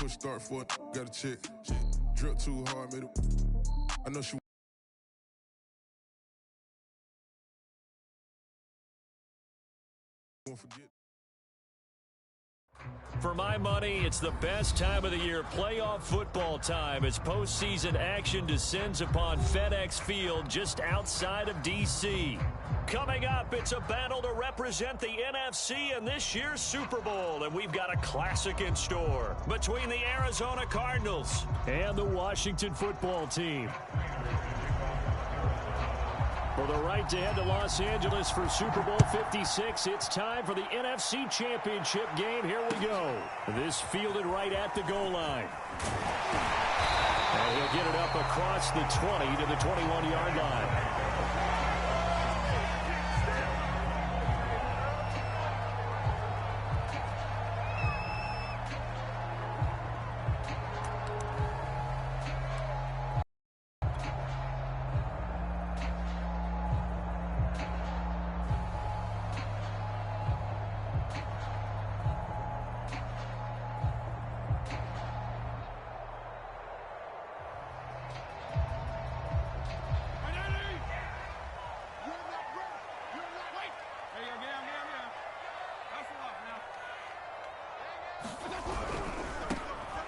push start for it. Got a chick. Drip too hard, made it. I know she won't forget. For my money, it's the best time of the year, playoff football time, as postseason action descends upon FedEx Field just outside of D.C. Coming up, it's a battle to represent the NFC in this year's Super Bowl, and we've got a classic in store between the Arizona Cardinals and the Washington football team. For the right to head to Los Angeles for Super Bowl 56, it's time for the NFC Championship game. Here we go. This fielded right at the goal line. And he'll get it up across the 20 to the 21-yard line.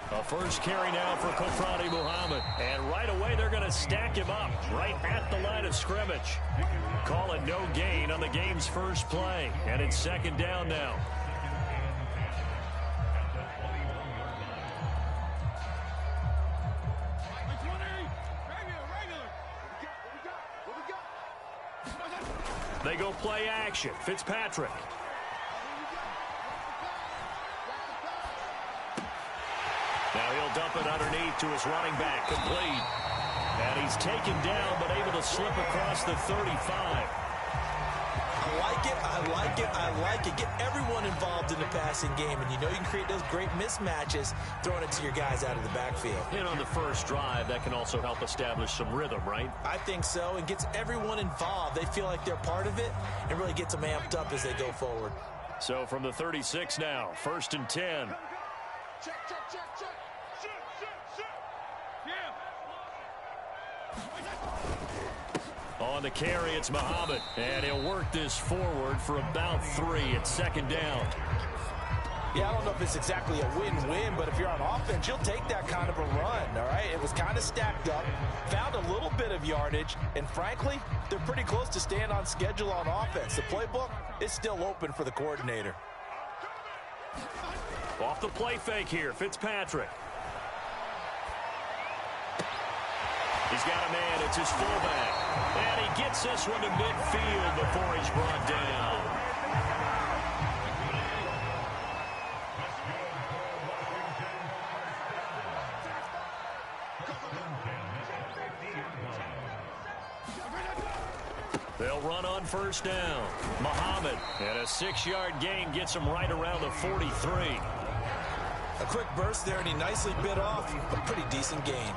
A first carry now for Kofrani Muhammad. And right away, they're going to stack him up right at the line of scrimmage. Call it no gain on the game's first play. And it's second down now. They go play action. Fitzpatrick. Now he'll dump it underneath to his running back, complete. And he's taken down, but able to slip across the 35. I like it, I like it, I like it. Get everyone involved in the passing game, and you know you can create those great mismatches throwing it to your guys out of the backfield. And on the first drive, that can also help establish some rhythm, right? I think so, and gets everyone involved. They feel like they're part of it, and really gets them amped up as they go forward. So from the 36 now, 1st and 10. Check, check, check, check. On the carry, it's Muhammad, and he'll work this forward for about 3. It's second down. Yeah, I don't know if it's exactly a win-win, but if you're on offense, you'll take that kind of a run, all right? It was kind of stacked up, found a little bit of yardage, and frankly, they're pretty close to staying on schedule on offense. The playbook is still open for the coordinator. Off the play fake here, Fitzpatrick. He's got a man. It's his fullback. And he gets this one to midfield before he's brought down. They'll run on first down. Muhammad, and a 6-yard gain gets him right around the 43. A quick burst there, and he nicely bit off a pretty decent gain.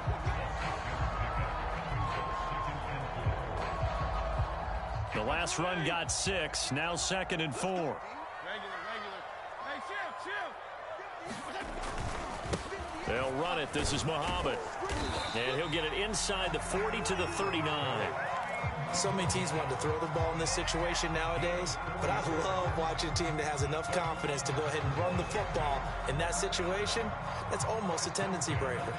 The last run got 6, now 2nd and 4. Regular. Hey, chill. They'll run it. This is Muhammad. And he'll get it inside the 40 to the 39. So many teams want to throw the ball in this situation nowadays, but I love watching a team that has enough confidence to go ahead and run the football. In that situation, that's almost a tendency breaker.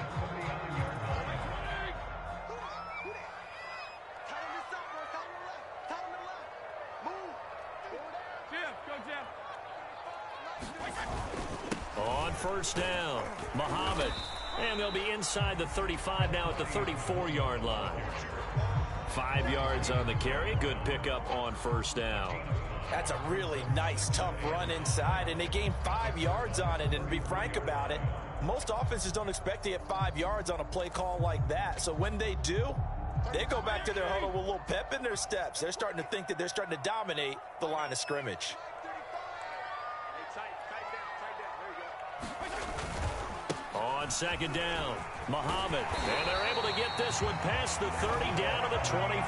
On first down, Muhammad. And they'll be inside the 35 now at the 34-yard line. 5 yards on the carry. Good pickup on first down. That's a really nice, tough run inside, and they gained 5 yards on it. And to be frank about it, most offenses don't expect to get 5 yards on a play call like that. So when they do, they go back to their huddle with a little pep in their steps. They're starting to think that they're starting to dominate the line of scrimmage. On second down, Muhammad. And they're able to get this one past the 30 down to the 25.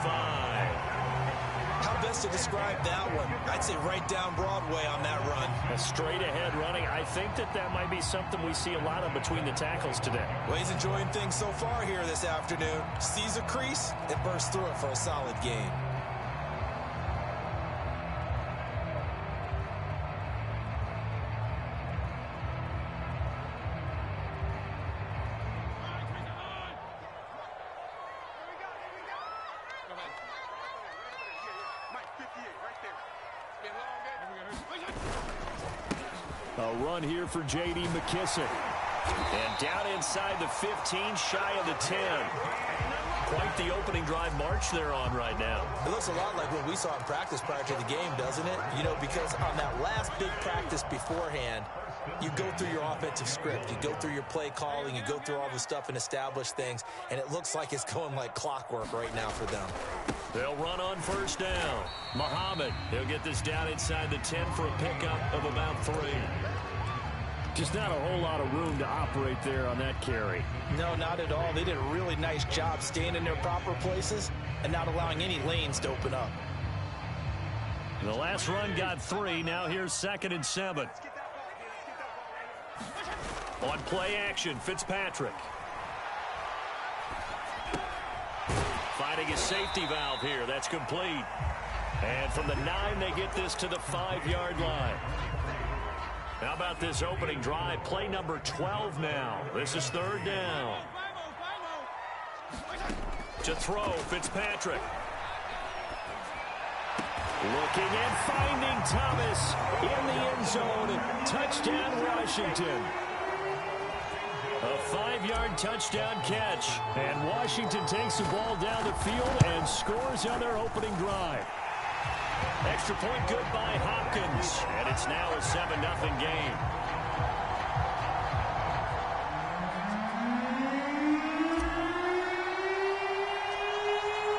How best to describe that one? I'd say right down Broadway on that run. A straight ahead running. I think that might be something we see a lot of between the tackles today. Well, he's enjoying things so far here this afternoon. Sees a crease and bursts through it for a solid gain. A run here for J.D. McKissick. And down inside the 15, shy of the 10. Quite the opening drive march they're on right now. It looks a lot like what we saw in practice prior to the game, doesn't it? You know, because on that last big practice beforehand, you go through your offensive script. You go through your play calling. You go through all the stuff and establish things. And it looks like it's going like clockwork right now for them. They'll run on first down. Muhammad, he'll get this down inside the 10 for a pickup of about 3. Just not a whole lot of room to operate there on that carry. No, not at all. They did a really nice job staying in their proper places and not allowing any lanes to open up. The last run got 3. Now here's 2nd and 7. On play action, Fitzpatrick. Finding a safety valve here. That's complete. And from the 9, they get this to the 5-yard line. How about this opening drive? Play number 12 now. This is 3rd down. To throw, Fitzpatrick. Looking and finding Thomas in the end zone. Touchdown, Washington. A 5-yard touchdown catch. And Washington takes the ball down the field and scores on their opening drive. Extra point good by Hopkins. And it's now a 7-0 game.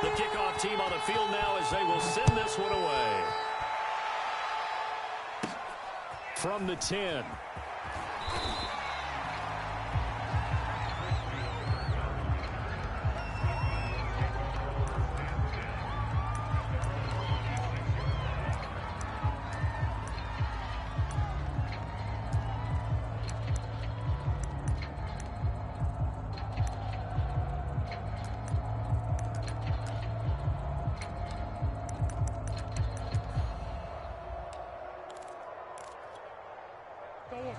The kickoff team on the field now as they will send this one away. From the 10.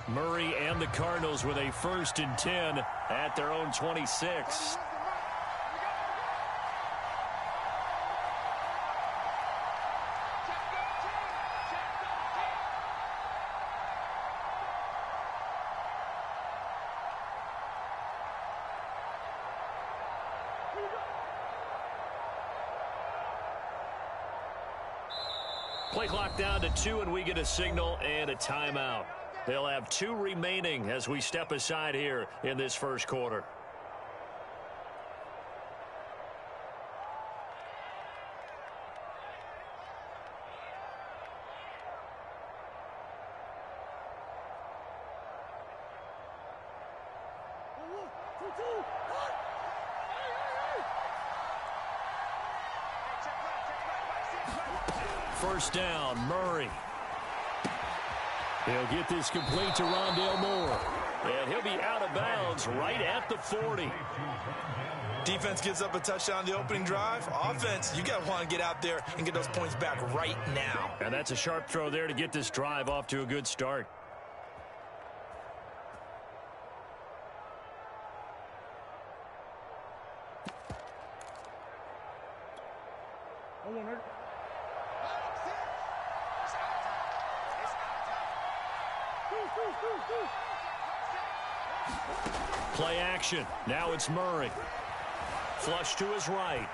Murray and the Cardinals with a 1st and 10 at their own 26. Play clock down to 2, and we get a signal and a timeout. They'll have 2 remaining as we step aside here in this first quarter. First down, Murray. He'll get this complete to Rondale Moore. And he'll be out of bounds right at the 40. Defense gives up a touchdown the opening drive. Offense, you got to want to get out there and get those points back right now. And that's a sharp throw there to get this drive off to a good start. Play action. Now it's Murray. Flush to his right.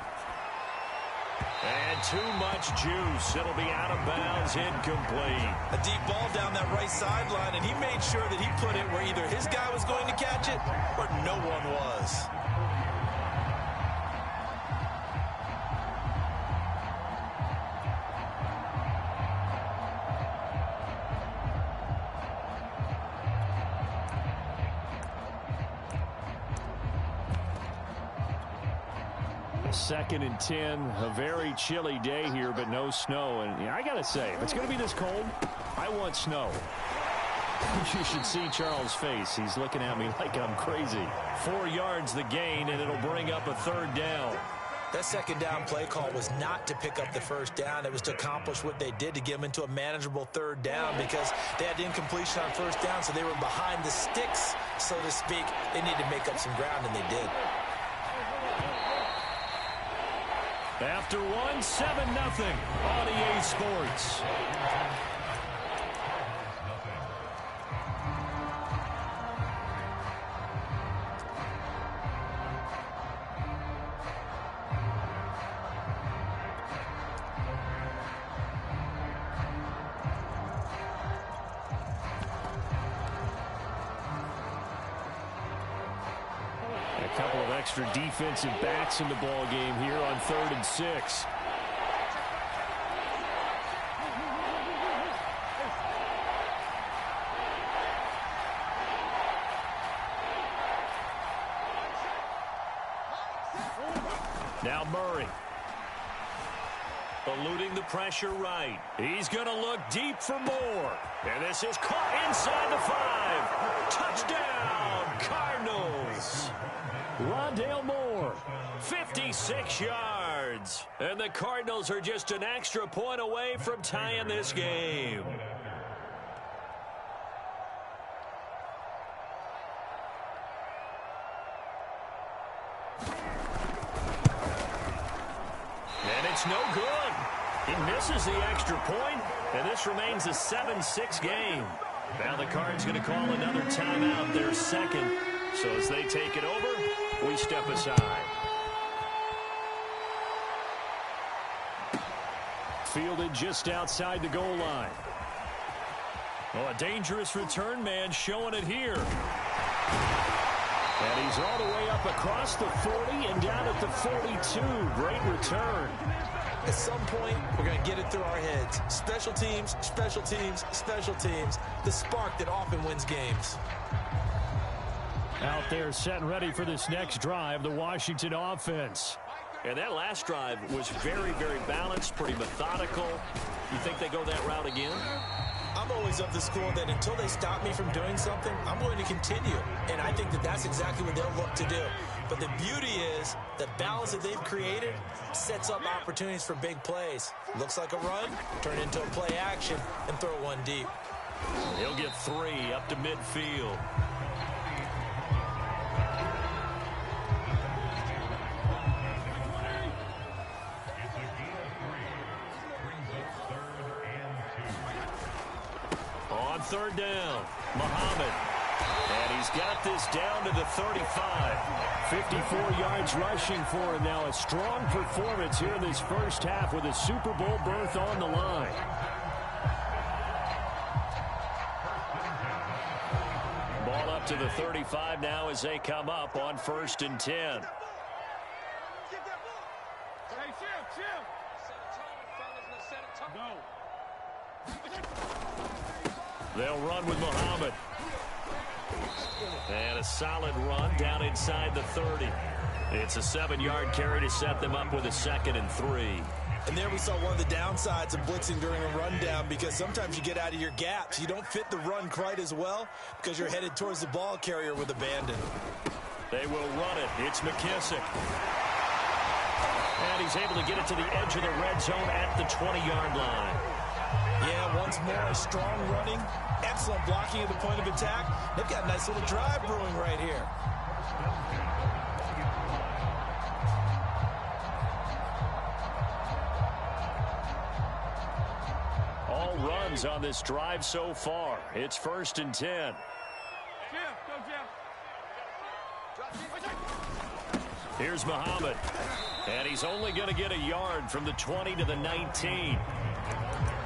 And too much juice. It'll be out of bounds, incomplete. A deep ball down that right sideline, and he made sure that he put it where either his guy was going to catch it or no one was. 2nd and 10, a very chilly day here, but no snow. And I got to say, if it's going to be this cold, I want snow. You should see Charles' face. He's looking at me like I'm crazy. 4 yards the gain, and it'll bring up a 3rd down. That 2nd down play call was not to pick up the 1st down. It was to accomplish what they did, to get them into a manageable 3rd down, because they had incompletion on 1st down, so they were behind the sticks, so to speak. They needed to make up some ground, and they did. After 7-0 on EA Sports. A couple of extra defensive backs in the ball game here on 3rd and 6. Now Murray. Eluding the pressure right. He's going to look deep for more. And this is caught inside the 5. Touchdown, Cardinals. Rondale Moore, 56 yards. And the Cardinals are just an extra point away from tying this game. And it's no good. He misses the extra point, and this remains a 7-6 game. Now the Cards going to call another timeout, their 2nd. So as they take it over, we step aside. Fielded just outside the goal line. Oh, a dangerous return man showing it here. And he's all the way up across the 40 and down at the 42. Great return. At some point, we're going to get it through our heads. Special teams, special teams, special teams. The spark that often wins games. Out there set and ready for this next drive, the Washington offense. And that last drive was very, very balanced, pretty methodical. You think they go that route again? I'm always of the school that until they stop me from doing something, I'm going to continue. And I think that that's exactly what they'll look to do. But the beauty is the balance that they've created sets up opportunities for big plays. Looks like a run, turn it into a play action, and throw one deep. He'll get 3 up to midfield. On 3rd down, Muhammad. And he's got this down to the 35. 54 yards rushing for him now. A strong performance here in this first half with a Super Bowl berth on the line. Ball up to the 35 now as they come up on 1st and 10. They'll run with Muhammad. And a solid run down inside the 30. It's a 7-yard carry to set them up with a 2nd and 3. And there we saw one of the downsides of blitzing during a rundown, because sometimes you get out of your gaps. You don't fit the run quite as well because you're headed towards the ball carrier with abandon. They will run it. It's McKissick. And he's able to get it to the edge of the red zone at the 20-yard line. Yeah, once more, strong running, excellent blocking at the point of attack. They've got a nice little drive brewing right here. All runs on this drive so far. It's 1st and 10. Here's Muhammad. And he's only going to get a yard from the 20 to the 19.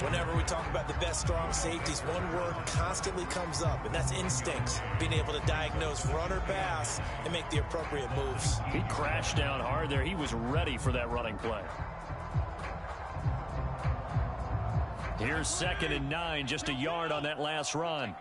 Whenever we talk about the best strong safeties, one word constantly comes up, and that's instincts. Being able to diagnose run or pass and make the appropriate moves. He crashed down hard there. He was ready for that running play. Here's 2nd and 9, just a yard on that last run.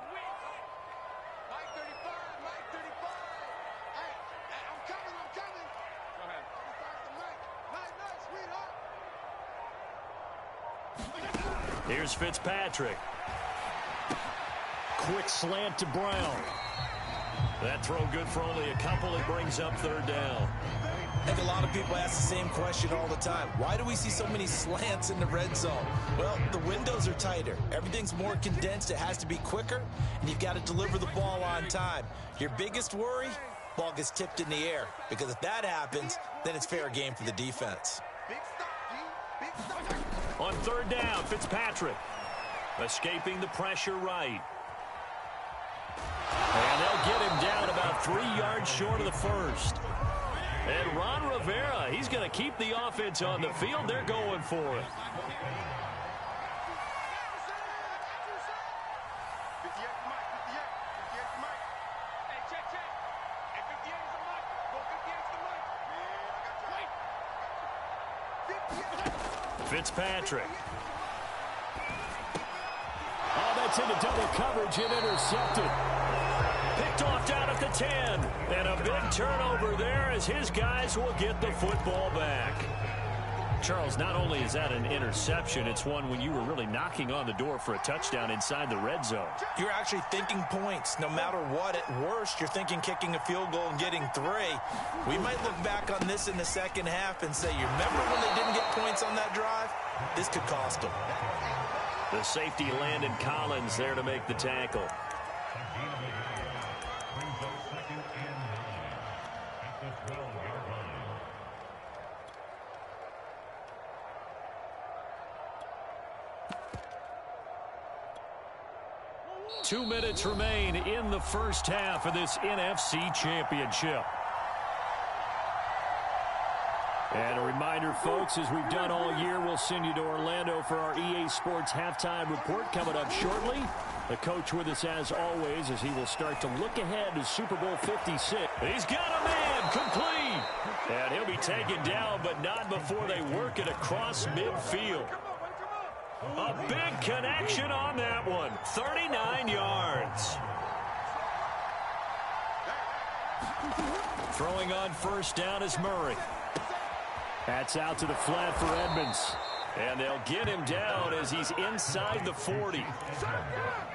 Here's Fitzpatrick. Quick slant to Brown. That throw good for only a couple. It brings up third down. I think a lot of people ask the same question all the time. Why do we see so many slants in the red zone? Well, the windows are tighter. Everything's more condensed. It has to be quicker, and you've got to deliver the ball on time. Your biggest worry, ball gets tipped in the air, because if that happens, then it's fair game for the defense. On third down, Fitzpatrick escaping the pressure right. And they'll get him down about 3 yards short of the first. And Ron Rivera, he's going to keep the offense on the field. They're going for it. Fitzpatrick. Oh, that's into double coverage and intercepted. Picked off down at the 10. And a big turnover there as his guys will get the football back. Charles, not only is that an interception, it's one when you were really knocking on the door for a touchdown inside the red zone. You're actually thinking points. No matter what, at worst, you're thinking kicking a field goal and getting 3. We might look back on this in the second half and say, you remember when they didn't get points on that drive? This could cost them. The safety, Landon Collins, there to make the tackle. Two minutes remain in the first half of this NFC Championship. And a reminder, folks, as we've done all year, we'll send you to Orlando for our EA Sports halftime report coming up shortly. The coach with us as always as he will start to look ahead to Super Bowl 56. He's got a man complete. And he'll be taken down, but not before they work it across midfield. A big connection on that one. 39 yards. Throwing on first down is Murray. That's out to the flat for Edmonds. And they'll get him down as he's inside the 40.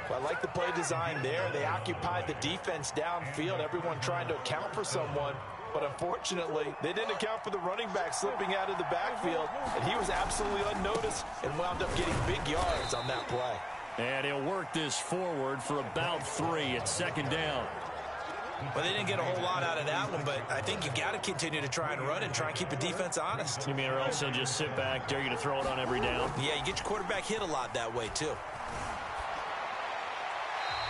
Well, I like the play design there. They occupied the defense downfield, everyone trying to account for someone. But unfortunately, they didn't account for the running back slipping out of the backfield, and he was absolutely unnoticed and wound up getting big yards on that play. And he'll work this forward for about 3 at second down. Well, they didn't get a whole lot out of that one, but I think you got to continue to try and run and try and keep the defense honest. You mean or else they'll just sit back, dare you to throw it on every down? Yeah, you get your quarterback hit a lot that way, too.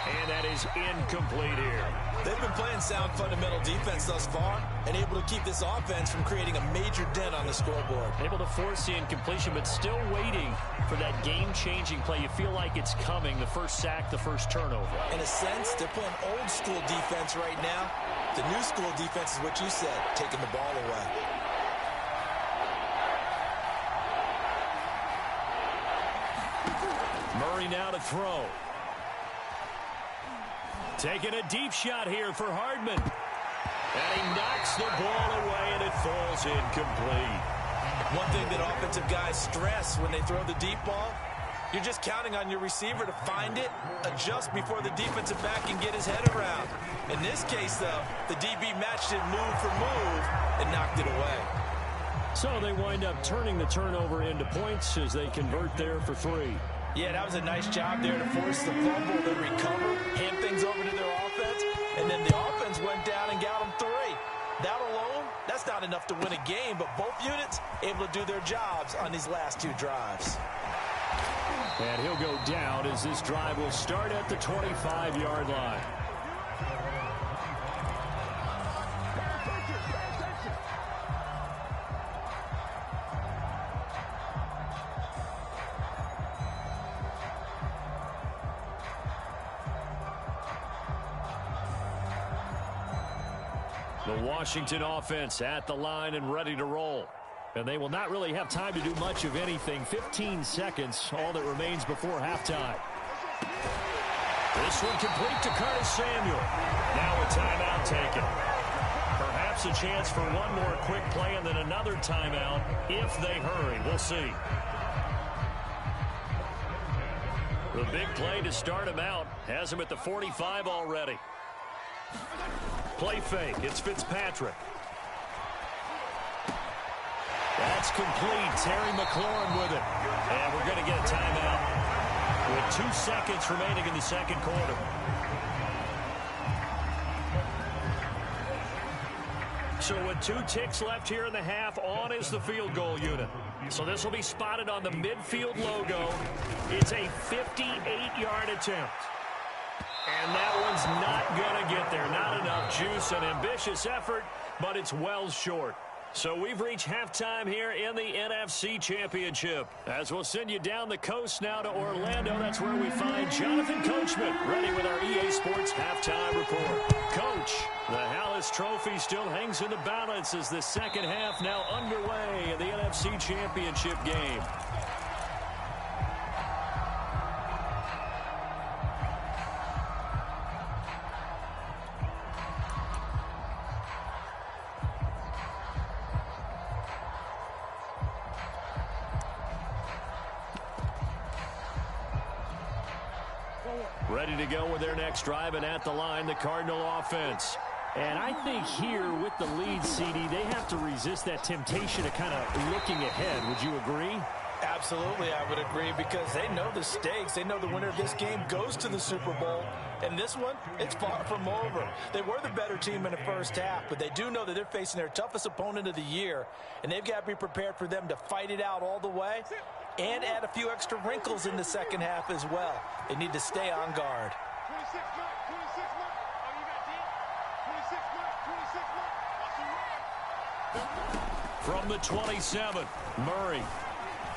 And that is incomplete here. They've been playing sound fundamental defense thus far and able to keep this offense from creating a major dent on the scoreboard. Able to force the incompletion, but still waiting for that game-changing play. You feel like it's coming, the first sack, the first turnover. In a sense, they're playing old-school defense right now. The new-school defense is what you said, taking the ball away. Murray now to throw. Taking a deep shot here for Hardman. And he knocks the ball away, and it falls incomplete. One thing that offensive guys stress when they throw the deep ball, you're just counting on your receiver to find it, adjust before the defensive back can get his head around. In this case, though, the DB matched it move for move and knocked it away. So they wind up turning the turnover into points as they convert there for 3. Yeah, that was a nice job there to force the fumble, then recover, hand things over to their offense, and then the offense went down and got them 3. That alone, that's not enough to win a game, but both units able to do their jobs on these last 2 drives. And he'll go down as this drive will start at the 25-yard line. The Washington offense at the line and ready to roll. And they will not really have time to do much of anything. 15 seconds, all that remains before halftime. This one complete to Curtis Samuel. Now a timeout taken. Perhaps a chance for one more quick play and then another timeout if they hurry. We'll see. The big play to start him out has him at the 45 already. Play fake. It's Fitzpatrick. That's complete. Terry McLaurin with it. And we're going to get a timeout with 2 seconds remaining in the second quarter. So with 2 ticks left here in the half, on is the field goal unit. So this will be spotted on the midfield logo. It's a 58-yard attempt. And that one's not going to get there. Not enough juice. An ambitious effort, but it's well short. So we've reached halftime here in the NFC Championship. As we'll send you down the coast now to Orlando. That's where we find Jonathan Coachman ready with our EA Sports halftime report. Coach, the Hallis Trophy still hangs in the balance as the second half now underway in the NFC Championship game. Ready to go with their next drive, and at the line, the Cardinal offense. And I think here with the lead, CD, they have to resist that temptation of kind of looking ahead. Would you agree? Absolutely, I would agree, because they know the stakes. They know the winner of this game goes to the Super Bowl. And this one, it's far from over. They were the better team in the first half, but they do know that they're facing their toughest opponent of the year, and they've got to be prepared for them to fight it out all the way and add a few extra wrinkles in the second half as well. They need to stay on guard. 26 mark, 26 mark. Oh, you got D? 26 mark, 26 mark. From the 27, Murray.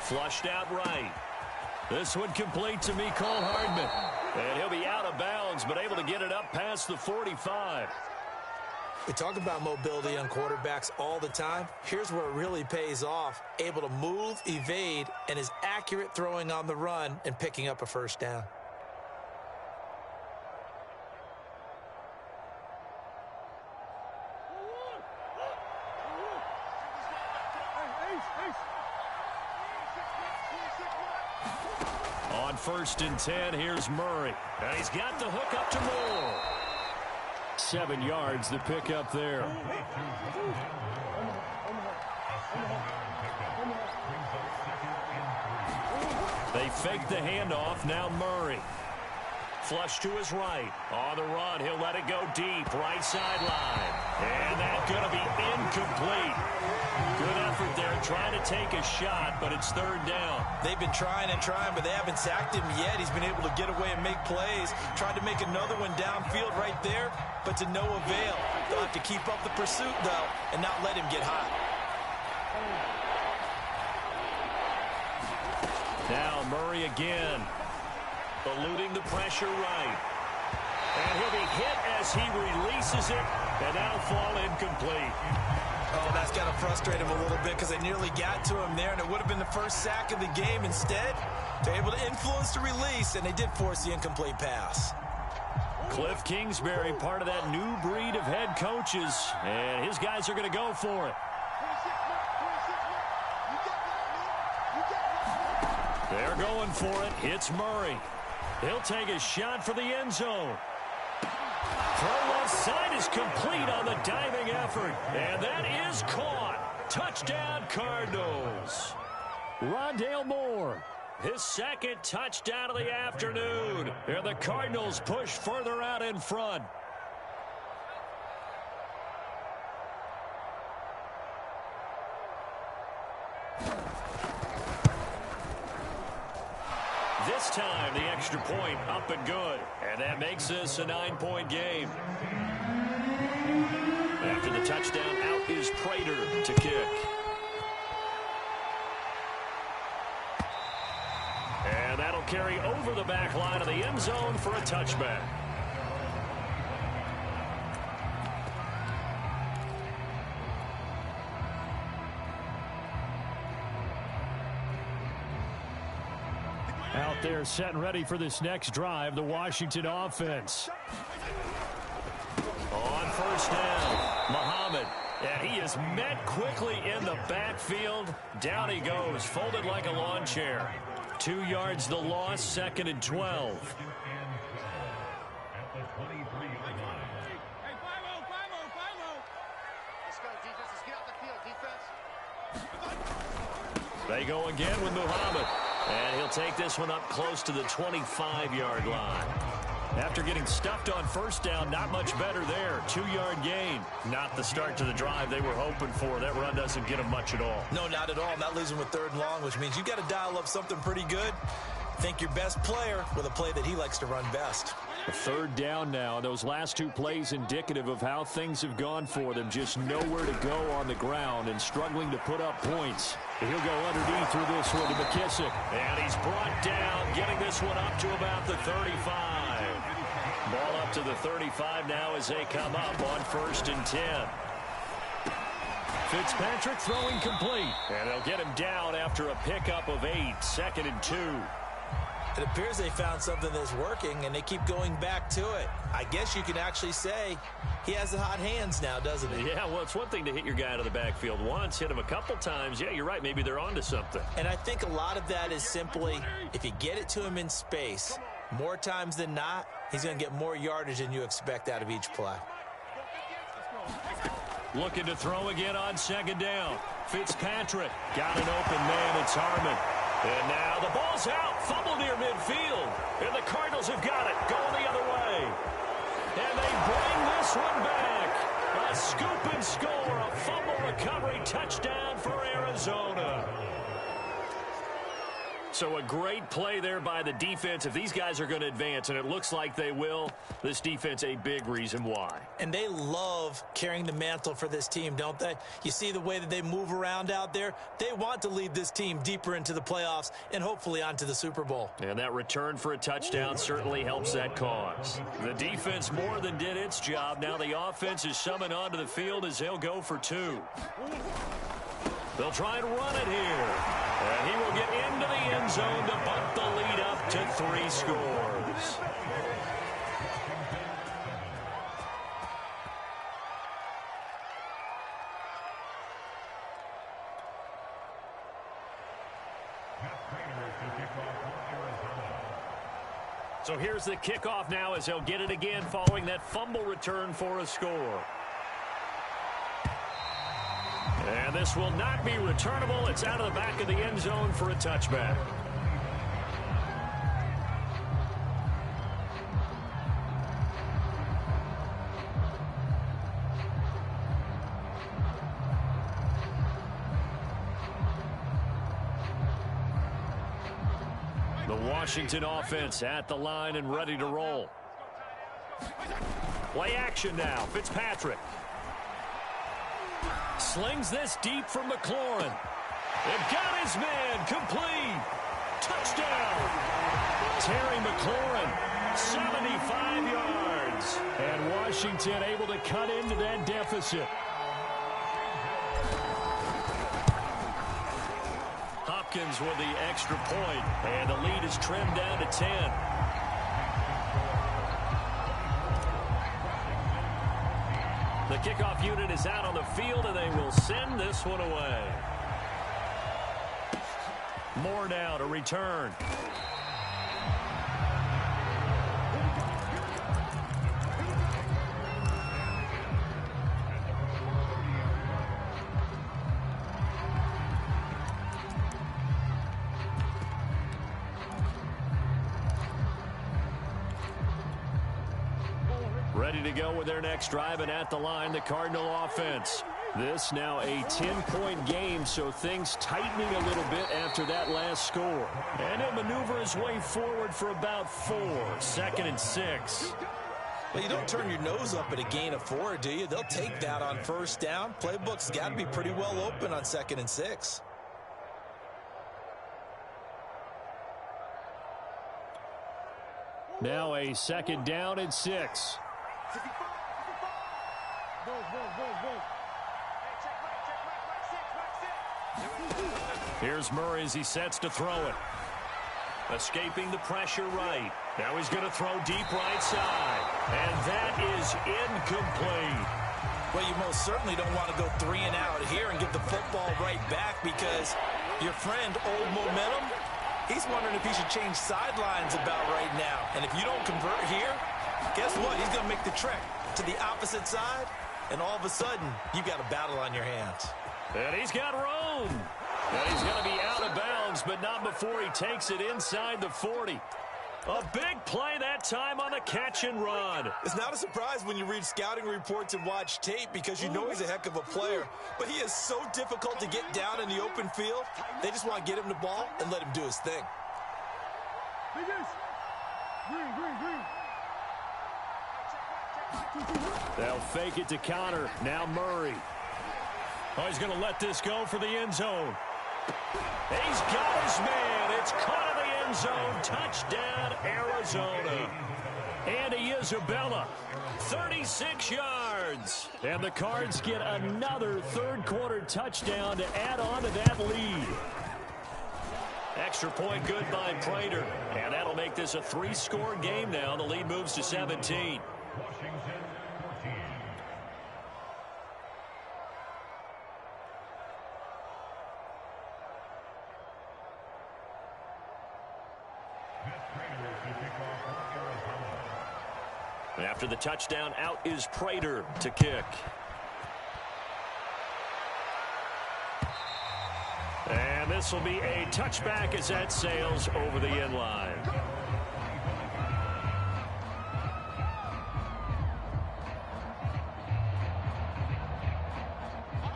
Flushed out right. This one complete to Mecole Hardman. And he'll be out of bounds, but able to get it up past the 45. We talk about mobility on quarterbacks all the time. Here's where it really pays off. Able to move, evade, and is accurate throwing on the run and picking up a first down. On 1st and 10, here's Murray. And he's got the hook up to Moore. 7 yards to pick up there. They fake the handoff. Now Murray. Flush to his right. On the run, he'll let it go deep. Right sideline. And that's going to be incomplete. Good effort there, trying to take a shot, but it's 3rd down. They've been trying and trying, but they haven't sacked him yet. He's been able to get away and make plays. Tried to make another one downfield right there, but to no avail. They'll have to keep up the pursuit, though, and not let him get hot. Now Murray again, eluding the pressure right. And he'll be hit as he releases it, and that'll fall incomplete. Oh, that's got to frustrate him a little bit because they nearly got to him there, and it would have been the first sack of the game. Instead, they're able to influence the release, and they did force the incomplete pass. Cliff Kingsbury, part of that new breed of head coaches, and his guys are going to go for it. 26 mark, 26 mark. You got it, man. You got it. They're going for it. It's Murray. He'll take a shot for the end zone. Throw left side is complete on the diving effort. And that is caught. Touchdown, Cardinals. Rondale Moore, his 2nd touchdown of the afternoon. And the Cardinals push further out in front. This time, the extra point up and good. And that makes this a 9-point game. After the touchdown, out is Prater to kick. And that'll carry over the back line of the end zone for a touchback. Out there set and ready for this next drive, the Washington offense. On 1st down, Muhammad. And he is met quickly in the backfield. Down he goes, folded like a lawn chair. 2 yards the loss, 2nd and 12. They go again with Muhammad. And he'll take this one up close to the 25-yard line. After getting stuffed on first down, not much better there. 2-yard gain. Not the start to the drive they were hoping for. That run doesn't get them much at all. No, not at all. Not losing with 3rd and long, which means you got to dial up something pretty good. Think your best player with a play that he likes to run best. A 3rd down now. Those last 2 plays indicative of how things have gone for them. Just nowhere to go on the ground and struggling to put up points. He'll go underneath with this one to McKissick. And he's brought down, getting this one up to about the 35. Ball up to the 35 now as they come up on 1st and 10. Fitzpatrick throwing complete. And they'll get him down after a pickup of 8, 2nd and 2. It appears they found something that's working, and they keep going back to it. I guess you can actually say he has the hot hands now, doesn't he? Yeah, well, it's one thing to hit your guy out of the backfield once, hit him a couple times. Yeah, you're right. Maybe they're onto something. And I think a lot of that is simply if you get it to him in space, more times than not, he's going to get more yardage than you expect out of each play. Looking to throw again on 2nd down. Fitzpatrick got an open man. It's Harmon. And now the ball's out. Fumble near midfield. And the Cardinals have got it. Going the other way. And they bring this one back. A scoop and score. A fumble recovery touchdown for Arizona. So a great play there by the defense. If these guys are going to advance, and it looks like they will, this defense a big reason why. And they love carrying the mantle for this team, don't they? You see the way that they move around out there? They want to lead this team deeper into the playoffs and hopefully onto the Super Bowl. And that return for a touchdown certainly helps that cause. The defense more than did its job. Now the offense is summoned onto the field as they'll go for 2. They'll try and run it here. And he will get into the end zone to bump the lead up to 3 scores. So here's the kickoff now as they'll get it again following that fumble return for a score. And this will not be returnable. It's out of the back of the end zone for a touchback. The Washington offense at the line and ready to roll. Play action now. Fitzpatrick slings this deep from McLaurin. And got his man complete. Touchdown. Terry McLaurin, 75 yards. And Washington able to cut into that deficit. Hopkins with the extra point, and the lead is trimmed down to 10. The kickoff unit is out on the field, and they will send this one away. More now to return. Ready to go with their next drive, and at the line, the Cardinal offense. This now a 10-point game, so things tightening a little bit after that last score. And he'll maneuver his way forward for about 4, 2nd and 6. Well, you don't turn your nose up at a gain of 4, do you? They'll take that on first down. Playbook's got to be pretty well open on 2nd and 6. Now a 2nd down and 6. Here's Murray as he sets to throw it. Escaping the pressure right. Now he's going to throw deep right side. And that is incomplete. Well, you most certainly don't want to go 3 and out here and give the football right back, because your friend, Old Momentum, He's wondering if he should change sidelines about right now. And if you don't convert here, guess what? He's going to make the trek to the opposite side, and all of a sudden, you've got a battle on your hands. And he's got room. And he's going to be out of bounds, but not before he takes it inside the 40. A big play that time on the catch and run. It's not a surprise when you read scouting reports and watch tape because you know he's a heck of a player. But he is so difficult to get down in the open field. They just want to get him the ball and let him do his thing. They'll fake it to Connor. Now Murray. Oh, he's going to let this go for the end zone. He's got his man. It's caught in the end zone. Touchdown, Arizona. Andy Isabella, 36 yards. And the Cards get another third-quarter touchdown to add on to that lead. Extra point good by Prater. And that'll make this a 3-score game now. The lead moves to 17. After the touchdown, out is Prater to kick. And this will be a touchback as that sails over the end line.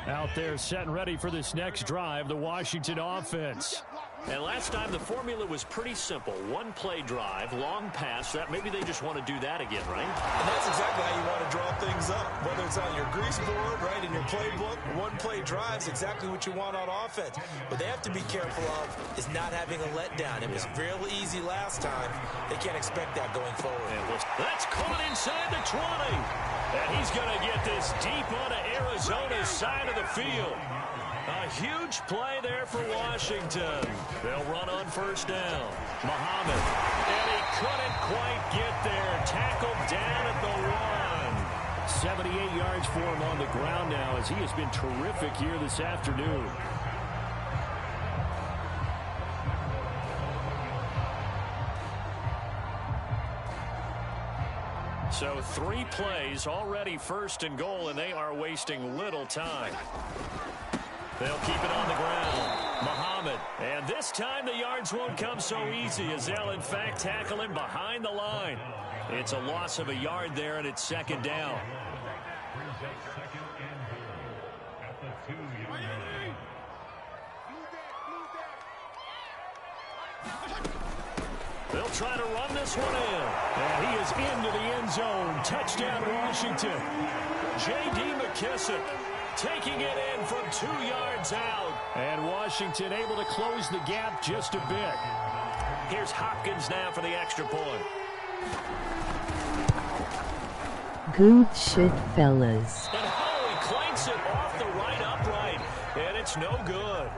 Out there set and ready for this next drive, the Washington offense. And last time the formula was pretty simple. One play drive, long pass. That maybe they just want to do that again, right? And that's exactly how you want to draw things up. Whether it's on your grease board, right, in your playbook, one play drive is exactly what you want on offense. What they have to be careful of is not having a letdown. It was real easy last time. They can't expect that going forward. That's caught inside the 20. And he's going to get this deep onto Arizona's side of the field. A huge play there for Washington. They'll run on first down. Muhammad. And he couldn't quite get there. Tackled down at the 1. 78 yards for him on the ground now as he has been terrific here this afternoon. So 3 plays, already first and goal, and they are wasting little time. They'll keep it on the ground. Muhammad. And this time the yards won't come so easy as they'll, in fact, tackle him behind the line. It's a loss of a yard there, and it's second down. They'll try to run this one in. And he is into the end zone. Touchdown, Washington. J.D. McKissick taking it in from 2 yards out. And Washington able to close the gap just a bit. Here's Hopkins now for the extra point. Good shit, fellas. And Howie clanks it off the right upright. And it's no good.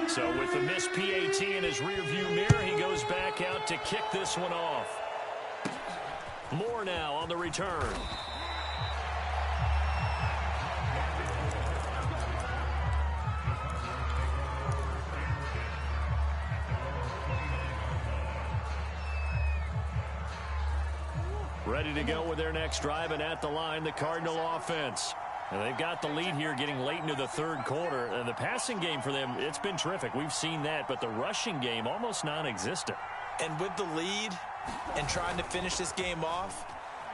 So with the missed PAT in his rearview mirror, he goes back out to kick this one off. Moore now on the return. Ready to go with their next drive, and at the line, the Cardinal offense. And they've got the lead here getting late into the third quarter. And the passing game for them, it's been terrific. We've seen that, but the rushing game almost non-existent. And with the lead and trying to finish this game off,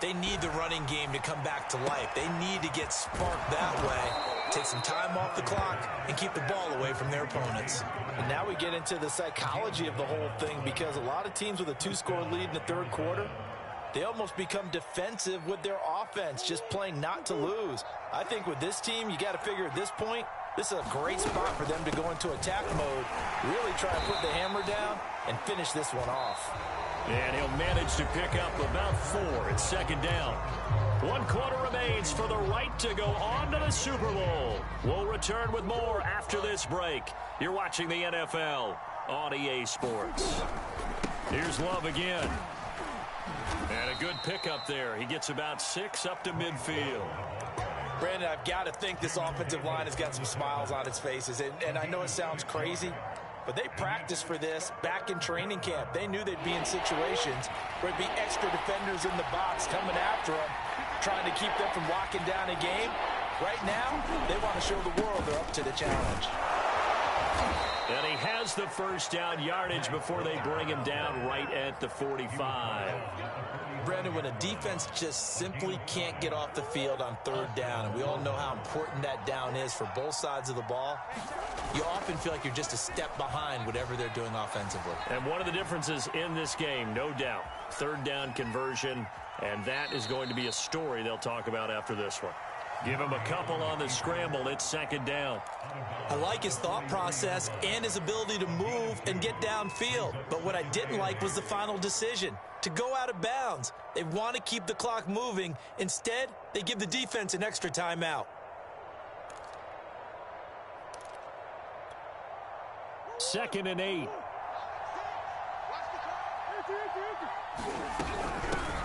they need the running game to come back to life. They need to get sparked that way, take some time off the clock, and keep the ball away from their opponents. And now we get into the psychology of the whole thing, because a lot of teams with a 2-score lead in the third quarter, they almost become defensive with their offense, just playing not to lose. I think with this team, you got to figure at this point, this is a great spot for them to go into attack mode, really try and put the hammer down and finish this one off. And he'll manage to pick up about 4. It's second down. 1 quarter remains for the right to go on to the Super Bowl. We'll return with more after this break. You're watching the NFL on EA Sports. Here's Love again. And a good pickup there. He gets about 6 up to midfield. Brandon, I've got to think this offensive line has got some smiles on its faces. And I know it sounds crazy, but they practiced for this back in training camp. They knew they'd be in situations where it'd be extra defenders in the box coming after them, trying to keep them from locking down a game. Right now, they want to show the world they're up to the challenge. And he has the first down yardage before they bring him down right at the 45. Brandon, when a defense just simply can't get off the field on third down, and we all know how important that down is for both sides of the ball, you often feel like you're just a step behind whatever they're doing offensively. And one of the differences in this game, no doubt, third down conversion, and that is going to be a story they'll talk about after this one. Give him a couple on the scramble. It's second down. I like his thought process and his ability to move and get downfield. But what I didn't like was the final decision, to go out of bounds. They want to keep the clock moving. Instead, they give the defense an extra timeout. Second and 8.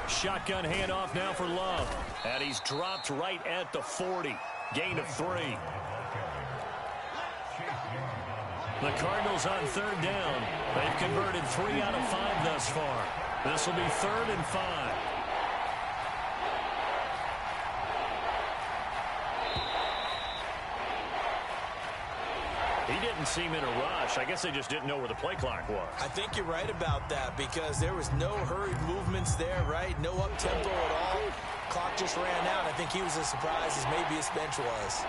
Shotgun handoff now for Love. And he's dropped right at the 40. Gain of 3. The Cardinals on third down. They've converted 3 out of 5 thus far. This will be 3rd and 5. He didn't seem in a rush. I guess they just didn't know where the play clock was. I think you're right about that because there was no hurried movements there, right? No up-tempo at all. Clock just ran out. I think he was as surprised as maybe his bench was.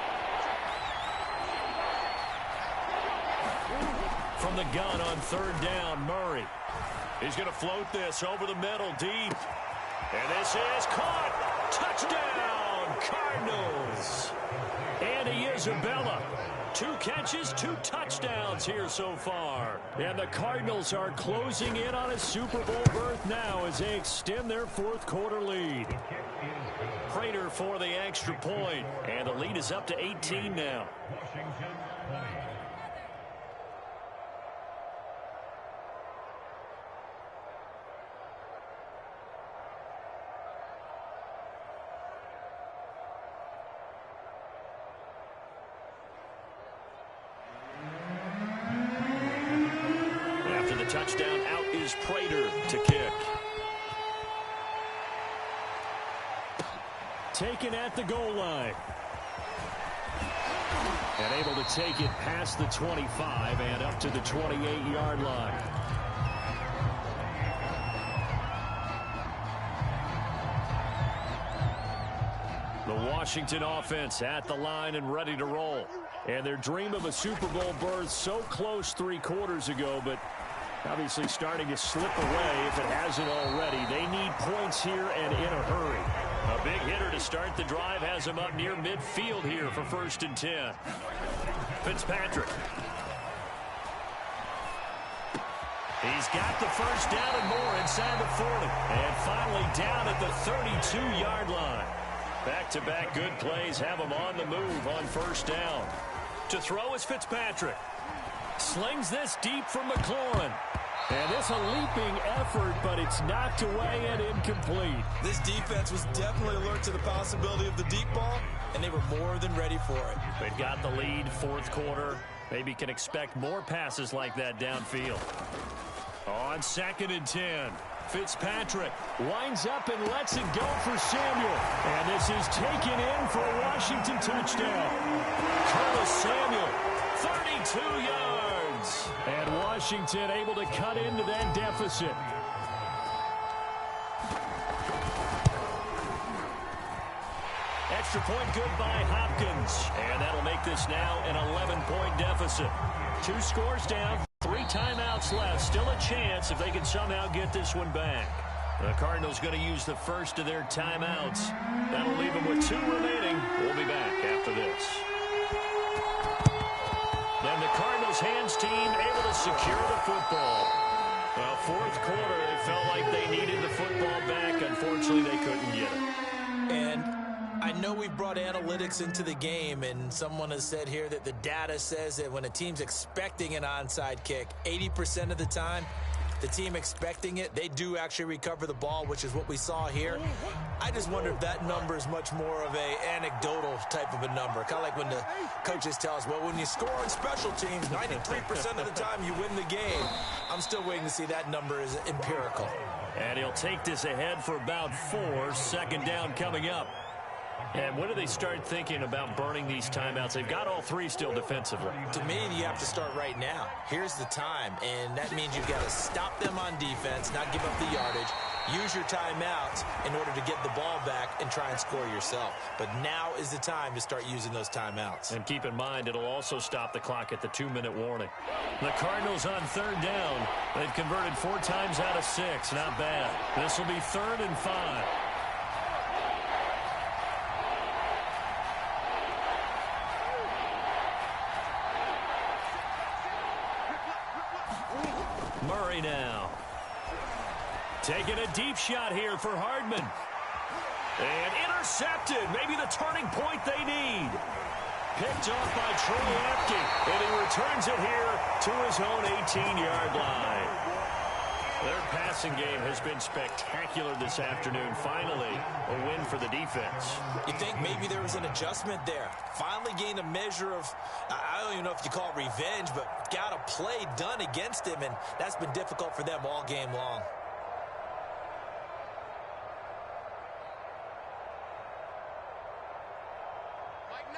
From the gun on third down, Murray. He's going to float this over the middle, deep. And this is caught. Touchdown, Cardinals. Andy Isabella. 2 catches, 2 touchdowns here so far. And the Cardinals are closing in on a Super Bowl berth now as they extend their 4th quarter lead. Prater for the extra point, and the lead is up to 18 now. Touchdown, out is Prater to kick. Taken at the goal line. And able to take it past the 25 and up to the 28-yard line. The Washington offense at the line and ready to roll. And their dream of a Super Bowl berth so close 3 quarters ago, but obviously starting to slip away if it hasn't already. They need points here and in a hurry. A big hitter to start the drive has him up near midfield here for 1st and 10. Fitzpatrick. He's got the first down and more inside the 40. And finally down at the 32-yard line. Back-to-back good plays have him on the move on 1st down. To throw is Fitzpatrick. Slings this deep from McLaurin. And this a leaping effort, but it's knocked away and incomplete. This defense was definitely alert to the possibility of the deep ball, and they were more than ready for it. They've got the lead, 4th quarter. Maybe can expect more passes like that downfield. On 2nd and 10, Fitzpatrick winds up and lets it go for Samuel. And this is taken in for a Washington touchdown. Curtis Samuel, 32 yards. And Washington able to cut into that deficit. Extra point good by Hopkins. And that'll make this now an 11-point deficit. 2 scores down, 3 timeouts left. Still a chance if they can somehow get this one back. The Cardinals going to use the first of their timeouts. That'll leave them with 2 remaining. We'll be back after this. Then the Cardinals hands team able to secure the football. Well, 4th quarter, they felt like they needed the football back. Unfortunately, they couldn't get it. And I know we brought analytics into the game, and someone has said here that the data says that when a team's expecting an onside kick, 80% of the time, the team expecting it, they do actually recover the ball, which is what we saw here. I just wonder if that number is much more of a anecdotal type of a number. Kind of like when the coaches tell us, well, when you score on special teams, 93% of the time you win the game. I'm still waiting to see that number is empirical. And he'll take this ahead for about 4. Second down coming up. And when do they start thinking about burning these timeouts? They've got all 3 still defensively. To me, you have to start right now. Here's the time, and that means you've got to stop them on defense, not give up the yardage, use your timeouts in order to get the ball back and try and score yourself. But now is the time to start using those timeouts. And keep in mind, it'll also stop the clock at the 2-minute warning. The Cardinals on 3rd down. They've converted 4 times out of 6. Not bad. This will be 3rd and 5. Murray now. Taking a deep shot here for Hardman. And intercepted. Maybe the turning point they need. Picked off by Troy Apke. And he returns it here to his own 18-yard line. Their passing game has been spectacular this afternoon. Finally, a win for the defense. You think maybe there was an adjustment there. Finally gained a measure of, I don't even know if you call it revenge, but got a play done against him, and that's been difficult for them all game long.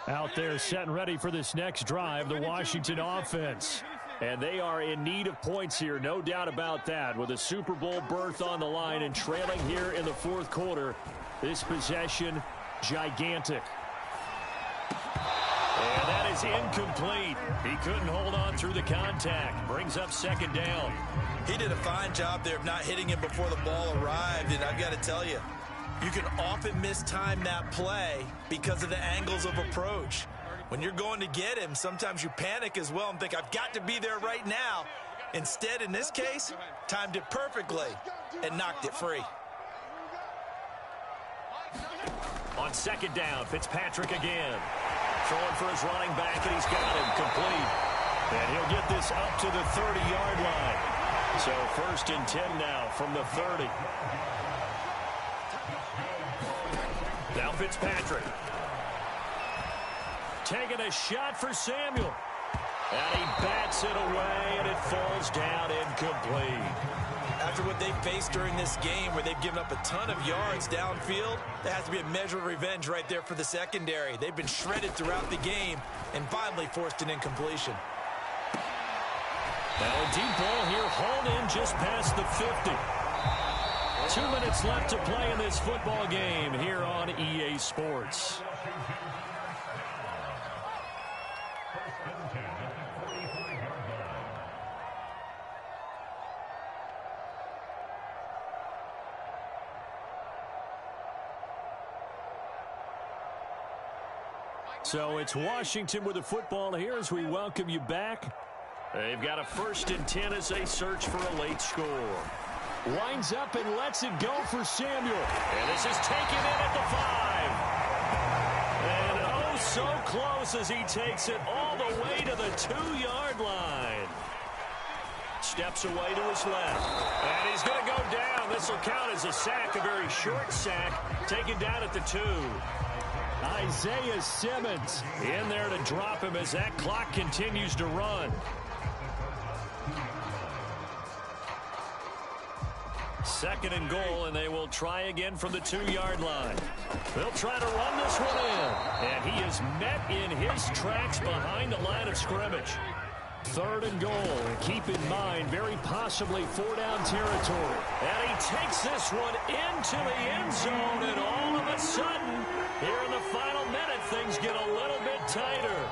Out there set and ready for this next drive, the Washington offense. And they are in need of points here, no doubt about that. With a Super Bowl berth on the line and trailing here in the 4th quarter, this possession, gigantic. And that is incomplete. He couldn't hold on through the contact. Brings up 2nd down. He did a fine job there of not hitting him before the ball arrived, and I've got to tell you, you can often mistime that play because of the angles of approach. When you're going to get him, sometimes you panic as well and think, I've got to be there right now. Instead, in this case, timed it perfectly and knocked it free. On 2nd down, Fitzpatrick again. Throwing for his running back, and he's got him complete. And he'll get this up to the 30-yard line. So 1st and 10 now from the 30. Now Fitzpatrick. Taking a shot for Samuel. And he bats it away, and it falls down incomplete. After what they've faced during this game where they've given up a ton of yards downfield, there has to be a measure of revenge right there for the secondary. They've been shredded throughout the game and finally forced an incompletion. Now a deep ball here, hauled in just past the 50. 2 minutes left to play in this football game here on EA Sports. So it's Washington with the football here as we welcome you back. They've got a 1st and 10 as they search for a late score. Winds up and lets it go for Samuel. And this is taken in at the 5. And oh, so close as he takes it all the way to the 2-yard line. Steps away to his left. And he's going to go down. This will count as a sack, a very short sack, taken down at the 2. Isaiah Simmons in there to drop him as that clock continues to run. 2nd and goal, and they will try again from the 2-yard line. They'll try to run this one in, and he is met in his tracks behind the line of scrimmage. 3rd and goal, and keep in mind, very possibly 4-down territory. And he takes this one into the end zone, and all of a sudden, here in the final minute, things get a little bit tighter.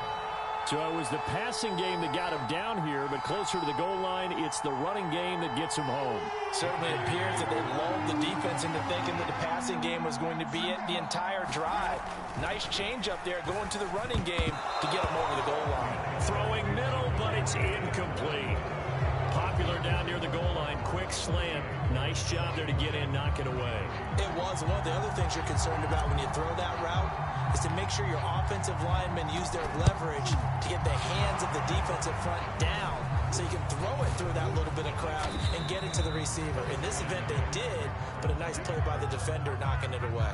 So it was the passing game that got him down here, but closer to the goal line, it's the running game that gets him home. Certainly appears that they lulled the defense into thinking that the passing game was going to be it the entire drive. Nice change up there going to the running game to get him over the goal line. Throwing middle, but it's incomplete. Popular down near the goal line, quick slant. Nice job there to get in, knock it away. It was. One of the other things you're concerned about when you throw that route is to make sure your offensive linemen use their leverage to get the hands of the defensive front down so you can throw it through that little bit of crowd and get it to the receiver. In this event, they did, but a nice play by the defender knocking it away.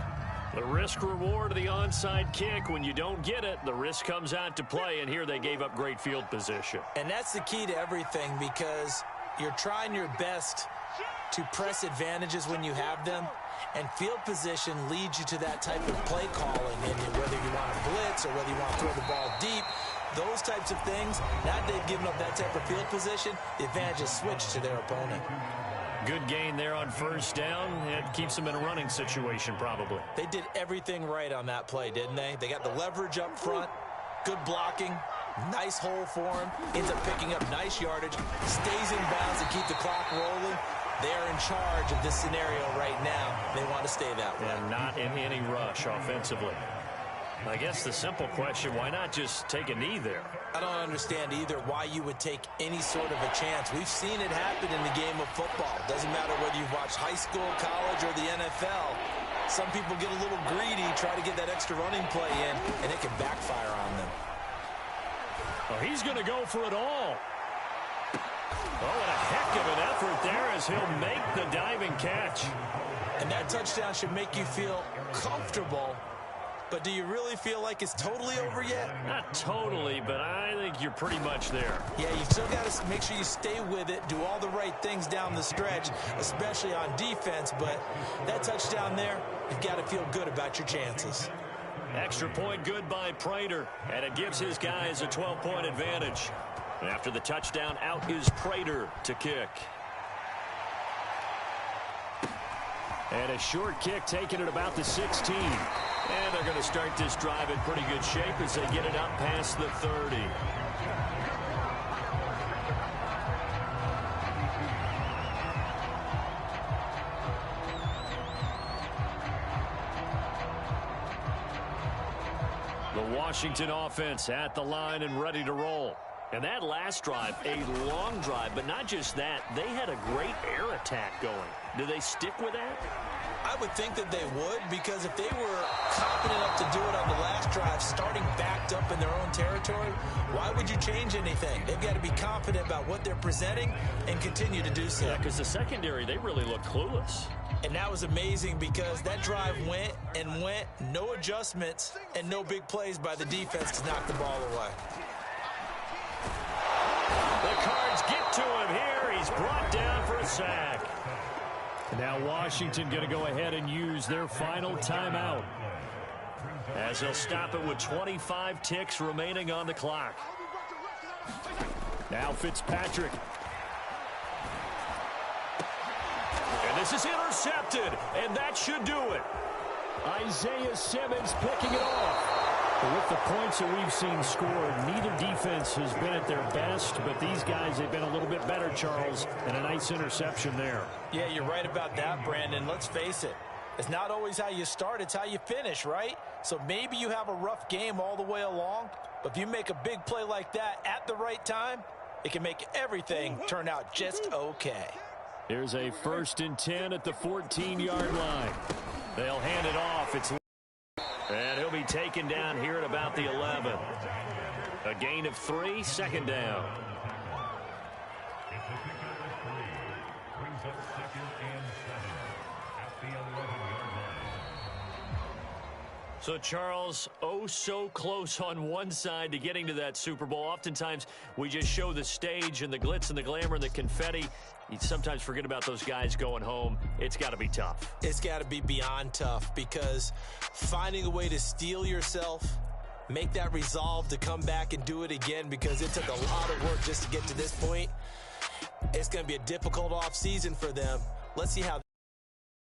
The risk-reward of the onside kick. When you don't get it, the risk comes out to play, and here they gave up great field position. And that's the key to everything, because you're trying your best to press advantages when you have them, and field position leads you to that type of play calling, and whether you want to blitz or whether you want to throw the ball deep, those types of things, now that they've given up that type of field position, the advantage is switched to their opponent. Good gain there on first down. It keeps them in a running situation, probably. They did everything right on that play, didn't they? They got the leverage up front, good blocking, nice hole for him, ends up picking up nice yardage, stays in bounds to keep the clock rolling. They're in charge of this scenario right now. They want to stay that way. And not in any rush offensively. I guess the simple question, why not just take a knee there? I don't understand either why you would take any sort of a chance. We've seen it happen in the game of football. Doesn't matter whether you've watched high school, college, or the NFL. Some people get a little greedy, try to get that extra running play in, and it can backfire on them. Well, he's going to go for it all. Oh, and a heck of an effort there as he'll make the diving catch. And that touchdown should make you feel comfortable. But do you really feel like it's totally over yet? Not totally, but I think you're pretty much there. Yeah, you've still got to make sure you stay with it, do all the right things down the stretch, especially on defense. But that touchdown there, you've got to feel good about your chances. Extra point good by Prater, and it gives his guys a 12-point advantage. After the touchdown, out is Prater to kick. And a short kick taken at about the 16. And they're going to start this drive in pretty good shape as they get it up past the 30. The Washington offense at the line and ready to roll. And that last drive, a long drive, but not just that. They had a great air attack going. Do they stick with that? I would think that they would, because if they were confident enough to do it on the last drive, starting backed up in their own territory, why would you change anything? They've got to be confident about what they're presenting and continue to do so. Yeah, because the secondary, they really look clueless. And that was amazing because that drive went and went, no adjustments and no big plays by the defense to knock the ball away. The Cards get to him here. He's brought down for a sack. Now Washington going to go ahead and use their final timeout as they'll stop it with 25 ticks remaining on the clock. Now Fitzpatrick. And this is intercepted, and that should do it. Isaiah Simmons picking it off. With the points that we've seen scored, neither defense has been at their best, but these guys have been a little bit better, Charles, and a nice interception there. Yeah, you're right about that, Brandon. Let's face it. It's not always how you start, it's how you finish, right? So maybe you have a rough game all the way along, but if you make a big play like that at the right time, it can make everything turn out just okay. Here's a 1st and 10 at the 14-yard line. They'll hand it off. And he'll be taken down here at about the 11. A gain of 3, 2nd down. So, Charles, oh so close on one side to getting to that Super Bowl. Oftentimes, we just show the stage and the glitz and the glamour and the confetti. You sometimes forget about those guys going home. It's got to be tough. It's got to be beyond tough, because finding a way to steel yourself, make that resolve to come back and do it again, because it took a lot of work just to get to this point. It's going to be a difficult offseason for them. Let's see how